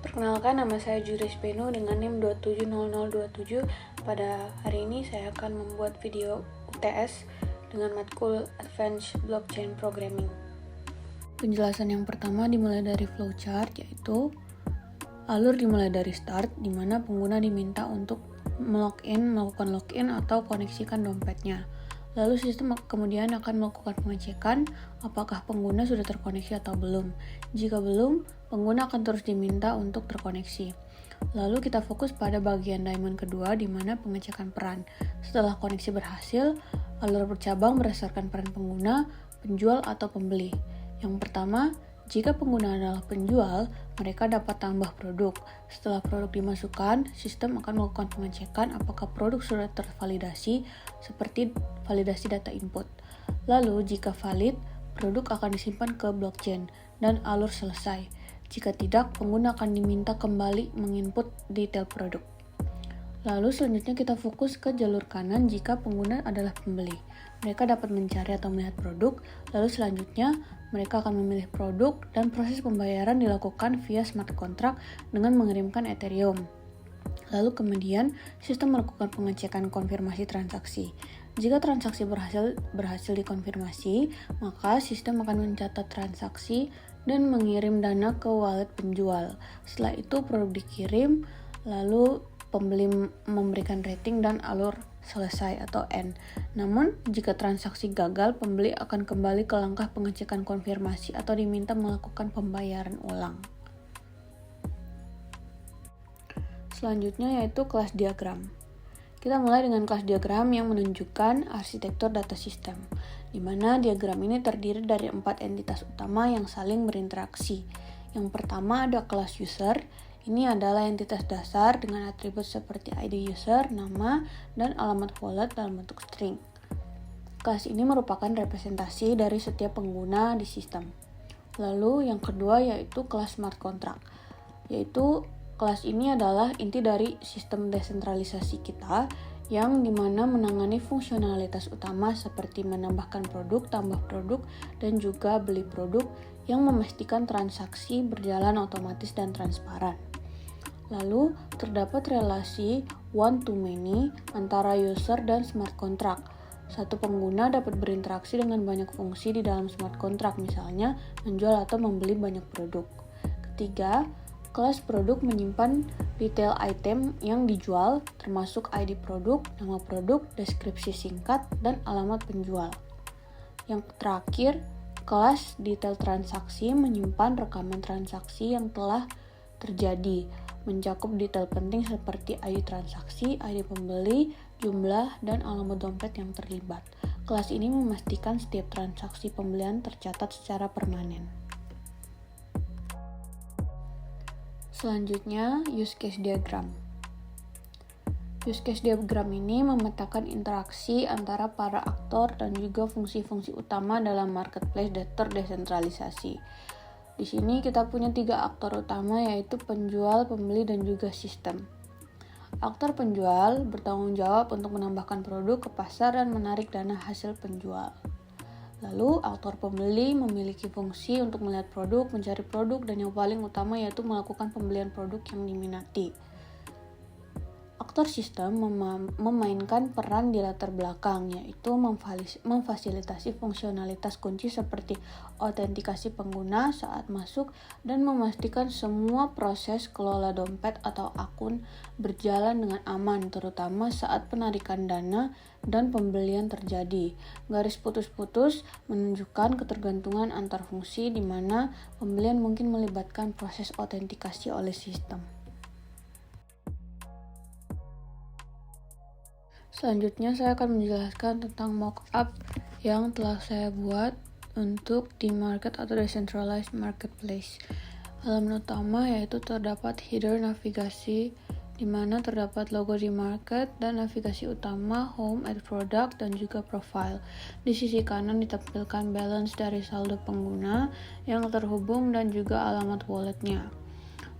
Perkenalkan, nama saya Juris Beno dengan NIM 270027. Pada hari ini saya akan membuat video UTS dengan matkul Advanced Blockchain Programming. Penjelasan yang pertama dimulai dari flowchart, yaitu alur dimulai dari start, di mana pengguna diminta untuk melakukan login atau koneksikan dompetnya. Lalu sistem kemudian akan melakukan pengecekan apakah pengguna sudah terkoneksi atau belum. Jika belum, pengguna akan terus diminta untuk terkoneksi. Lalu kita fokus pada bagian diamond kedua, di mana pengecekan peran. Setelah koneksi berhasil, alur bercabang berdasarkan peran pengguna, penjual atau pembeli. Yang pertama, jika pengguna adalah penjual, mereka dapat tambah produk. Setelah produk dimasukkan, sistem akan melakukan pengecekan apakah produk sudah tervalidasi, seperti validasi data input. Lalu, jika valid, produk akan disimpan ke blockchain dan alur selesai. Jika tidak, pengguna akan diminta kembali menginput detail produk. Lalu selanjutnya kita fokus ke jalur kanan jika pengguna adalah pembeli. Mereka dapat mencari atau melihat produk, lalu selanjutnya mereka akan memilih produk dan proses pembayaran dilakukan via smart contract dengan mengirimkan Ethereum. Lalu kemudian sistem melakukan pengecekan konfirmasi transaksi. Jika transaksi berhasil dikonfirmasi, maka sistem akan mencatat transaksi dan mengirim dana ke wallet penjual. Setelah itu produk dikirim, lalu pembeli memberikan rating dan alur selesai atau end. Namun, jika transaksi gagal, pembeli akan kembali ke langkah pengecekan konfirmasi atau diminta melakukan pembayaran ulang. Selanjutnya yaitu kelas diagram. Kita mulai dengan kelas diagram yang menunjukkan arsitektur data sistem, di mana diagram ini terdiri dari 4 entitas utama yang saling berinteraksi. Yang pertama ada kelas user. Ini adalah entitas dasar dengan atribut seperti ID user, nama, dan alamat wallet dalam bentuk string. Kelas ini merupakan representasi dari setiap pengguna di sistem. Lalu yang kedua yaitu kelas smart contract, yaitu kelas ini adalah inti dari sistem desentralisasi kita yang dimana menangani fungsionalitas utama seperti menambahkan produk, tambah produk, dan juga beli produk yang memastikan transaksi berjalan otomatis dan transparan. Lalu, terdapat relasi one-to-many antara user dan smart contract. Satu pengguna dapat berinteraksi dengan banyak fungsi di dalam smart contract, misalnya menjual atau membeli banyak produk. Ketiga, kelas produk menyimpan detail item yang dijual, termasuk ID produk, nama produk, deskripsi singkat, dan alamat penjual. Yang terakhir, kelas detail transaksi menyimpan rekaman transaksi yang telah terjadi, mencakup detail penting seperti ID transaksi, ID pembeli, jumlah, dan alamat dompet yang terlibat. Kelas ini memastikan setiap transaksi pembelian tercatat secara permanen. Selanjutnya, use case diagram. Use case diagram ini memetakan interaksi antara para aktor dan juga fungsi-fungsi utama dalam marketplace terdesentralisasi. Di sini kita punya 3 aktor utama, yaitu penjual, pembeli, dan juga sistem. Aktor penjual bertanggung jawab untuk menambahkan produk ke pasar dan menarik dana hasil penjual. Lalu, aktor pembeli memiliki fungsi untuk melihat produk, mencari produk, dan yang paling utama yaitu melakukan pembelian produk yang diminati. Aktor sistem memainkan peran di latar belakang, yaitu memfasilitasi fungsionalitas kunci seperti autentikasi pengguna saat masuk dan memastikan semua proses kelola dompet atau akun berjalan dengan aman, terutama saat penarikan dana dan pembelian terjadi. Garis putus-putus menunjukkan ketergantungan antar fungsi di mana pembelian mungkin melibatkan proses autentikasi oleh sistem. Selanjutnya saya akan menjelaskan tentang mockup yang telah saya buat untuk di market atau decentralized marketplace. Halaman utama yaitu terdapat header navigasi di mana terdapat logo di market dan navigasi utama, home, add product, dan juga profile. Di sisi kanan ditampilkan balance dari saldo pengguna yang terhubung dan juga alamat walletnya.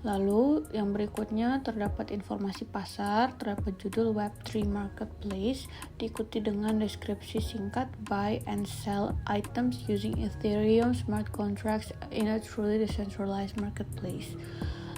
Lalu yang berikutnya terdapat informasi pasar, terdapat judul Web3 Marketplace, diikuti dengan deskripsi singkat buy and sell items using Ethereum smart contracts in a truly decentralized marketplace.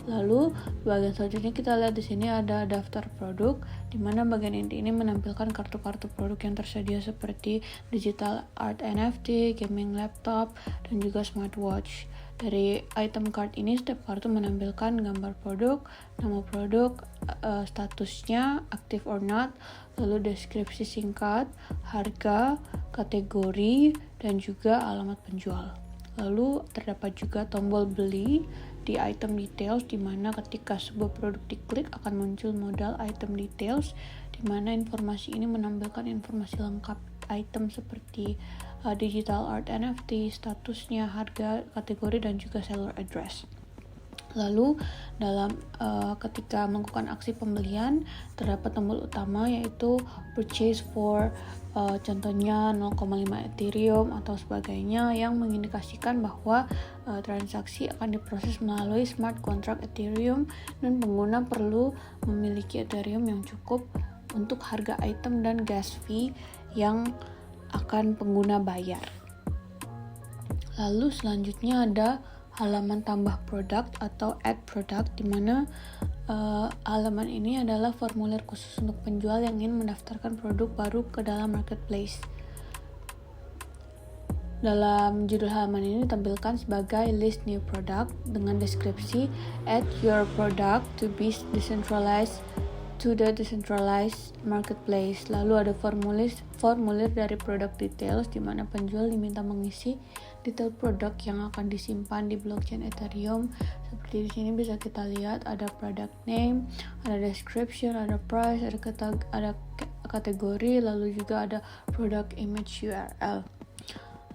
Lalu bagian selanjutnya kita lihat di sini ada daftar produk, di mana bagian inti ini menampilkan kartu-kartu produk yang tersedia seperti digital art NFT, gaming laptop, dan juga smartwatch. Dari item card ini setiap kartu menampilkan gambar produk, nama produk, statusnya active or not, lalu deskripsi singkat, harga, kategori, dan juga alamat penjual. Lalu terdapat juga tombol beli di item details, di mana ketika sebuah produk diklik akan muncul modal item details, di mana informasi ini menampilkan informasi lengkap item seperti digital art NFT, statusnya, harga, kategori, dan juga seller address. Lalu dalam ketika melakukan aksi pembelian terdapat tombol utama yaitu purchase for contohnya 0,5 Ethereum atau sebagainya, yang mengindikasikan bahwa transaksi akan diproses melalui smart contract Ethereum dan pengguna perlu memiliki Ethereum yang cukup untuk harga item dan gas fee yang akan pengguna bayar. Lalu selanjutnya ada halaman tambah produk atau add product, di mana halaman ini adalah formulir khusus untuk penjual yang ingin mendaftarkan produk baru ke dalam marketplace. Dalam judul halaman ini ditampilkan sebagai list new product dengan deskripsi add your product to be decentralized to the decentralized marketplace. Lalu ada formulir dari product details, di mana penjual diminta mengisi detail produk yang akan disimpan di blockchain Ethereum. Seperti di sini bisa kita lihat ada product name, ada description, ada price, ada kategori, lalu juga ada product image URL.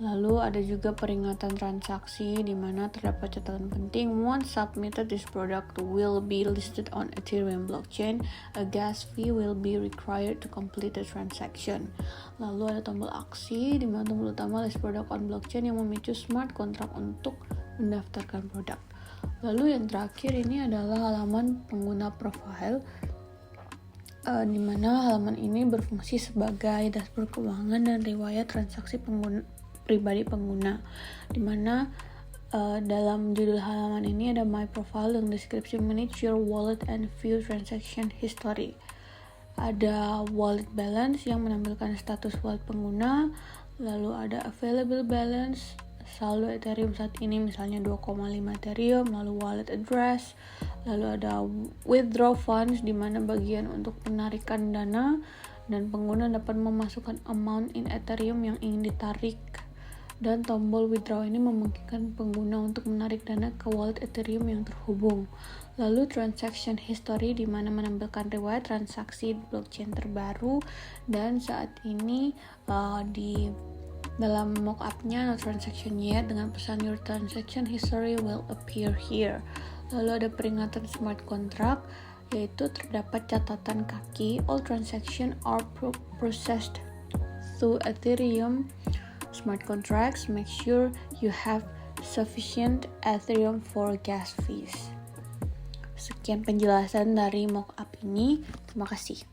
Lalu ada juga peringatan transaksi, di mana terdapat catatan penting. Once submitted, this product will be listed on Ethereum blockchain. A gas fee will be required to complete the transaction. Lalu ada tombol aksi, di mana tombol utama list product on blockchain yang memicu smart contract untuk mendaftarkan produk. Lalu yang terakhir ini adalah halaman pengguna profile, di mana halaman ini berfungsi sebagai dashboard keuangan dan riwayat transaksi pribadi pengguna, di mana dalam judul halaman ini ada my profile dan deskripsi manage your wallet and view transaction history. Ada wallet balance yang menampilkan status wallet pengguna, lalu ada available balance, saldo Ethereum saat ini misalnya 2,5 Ethereum, lalu wallet address, lalu ada withdraw funds, di mana bagian untuk penarikan dana dan pengguna dapat memasukkan amount in Ethereum yang ingin ditarik, dan tombol withdraw ini memungkinkan pengguna untuk menarik dana ke wallet Ethereum yang terhubung. Lalu transaction history, di mana menampilkan riwayat transaksi blockchain terbaru, dan saat ini di dalam mockup-nya no transaction yet dengan pesan your transaction history will appear here. Lalu ada peringatan smart contract, yaitu terdapat catatan kaki all transaction are processed through Ethereum smart contracts. Make sure you have sufficient Ethereum for gas fees. Sekian penjelasan dari mockup ini. Terima kasih.